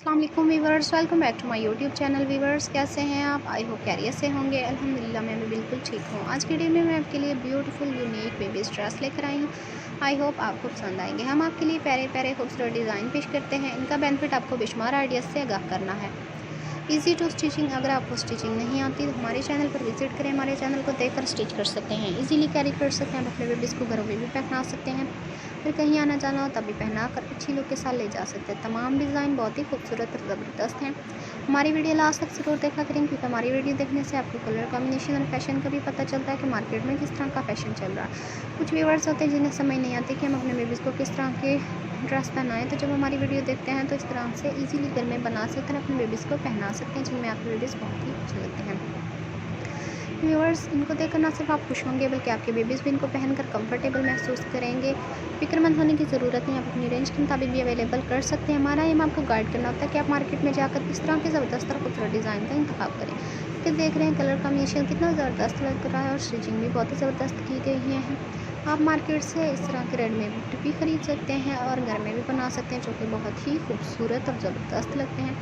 अस्सलाम वालेकुम viewers, welcome back to my YouTube channel. Viewers, कैसे हैं आप? आई होप कैरियर से होंगे। अल्हम्दुलिल्लाह मैं भी बिल्कुल ठीक हूँ। आज की वीडियो में मैं आपके लिए ब्यूटीफुल यूनिक बेबीज ड्रेस लेकर आई हूँ। आई होप आपको पसंद आएंगे। हम आपके लिए प्यारे प्यारे खूबसूरत डिज़ाइन पेश करते हैं। इनका बेनिफिट आपको बेशुमार आइडियाज़ से आगाह करना है। Easy to stitching. अगर आपको स्टिचिंग नहीं आती तो हमारे चैनल पर विजिट करें। हमारे चैनल को देखकर स्टिच कर सकते हैं, इजीली कैरी कर सकते हैं। अपने बेबीज़ को घरों में भी पहना सकते हैं, फिर कहीं आना जाना हो तभी पहना कर अच्छी लुक के साथ ले जा सकते हैं। तमाम डिज़ाइन बहुत ही खूबसूरत और ज़बरदस्त हैं। हमारी वीडियो लास्ट तक ज़रूर देखा करें, क्योंकि हमारी वीडियो देखने से आपको कलर कॉम्बिनेशन और फैशन का भी पता चलता है कि मार्केट में किस तरह का फैशन चल रहा है। कुछ व्यूअर्स होते हैं जिन्हें समझ नहीं आती कि हम अपने बेबीज़ को किस तरह के ड्रेस पहनाएं, तो जब हमारी वीडियो देखते हैं तो इस तरह से इजीली घर में बना सकते हैं, अपने बेबीज़ को पहना सकते हैं, जिनमें आपके बेबीज़ बहुत ही अच्छे लगते हैं। व्यूअर्स, इनको देखकर ना सिर्फ आप खुश होंगे बल्कि आपके बेबीज़ भी इनको पहनकर कंफर्टेबल महसूस करेंगे। फिक्रमंद होने की ज़रूरत नहीं, आप अपनी रेंज के मुताबिक भी अवेलेबल कर सकते हैं। हमारा एम आपको गाइड करना होता है कि आप मार्केट में जाकर किस तरह के ज़बरदस्त और खूबसूरत डिज़ाइन का इंतखाब करें। कि देख रहे हैं कलर कॉम्बिनेशन कितना ज़बरदस्त लग रहा है और स्टिचिंग भी बहुत ही ज़बरदस्त की गई है। आप मार्केट से इस तरह के रेडीमेड भी ख़रीद सकते हैं और घर में भी बना सकते हैं, जो कि बहुत ही खूबसूरत और ज़बरदस्त लगते हैं।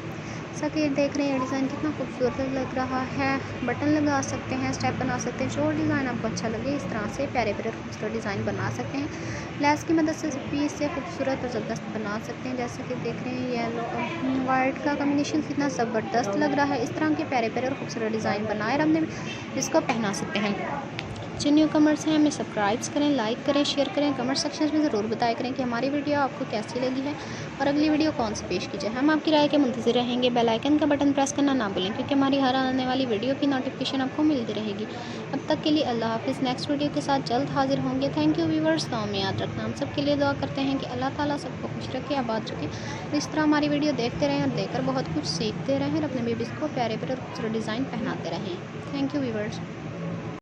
जैसा कि देख रहे हैं डिज़ाइन कितना खूबसूरत लग रहा है। बटन लगा सकते हैं, स्टेप बना सकते हैं, जो डिज़ाइन आपको अच्छा लगे इस तरह से प्यारे प्यारे खूबसूरत डिज़ाइन बना सकते हैं। लेस की मदद से पीस से खूबसूरत और ज़बरदस्त बना सकते हैं। जैसे कि देख रहे हैं येलो और वाइट का कॉम्बिनेशन कितना ज़बरदस्त लग रहा है। इस तरह के प्यारे प्यारे और खूबसूरत डिज़ाइन बनाए और हमने इसको पहना सकते हैं। जो न्यू कमर्स हैं हमें सब्सक्राइब करें, लाइक करें, शेयर करें। कमेंट सेक्शन में ज़रूर बताया करें कि हमारी वीडियो आपको कैसी लगी है और अगली वीडियो कौन सी पेश की जाए। हम आपकी राय के मुंतज़िर रहेंगे। बेल आइकन का बटन प्रेस करना ना भूलें, क्योंकि हमारी हर आने वाली वीडियो की नोटिफिकेशन आपको मिलती रहेगी। अब तक के लिए अल्लाह हाफिज़। नेक्स्ट वीडियो के साथ जल्द हाजिर होंगे। Thank you viewers. दुआ में याद रखना। हम सब के लिए दुआ करते हैं कि अल्लाह ताला सबको खुश रखे, आबाद रखे। तो इस तरह हमारी वीडियो देखते रहें और देखकर बहुत कुछ सीखते रहें और अपने बेबीज़ को प्यारे प्यारे खूबसूरत डिज़ाइन पहनाते रहें। Thank you viewers.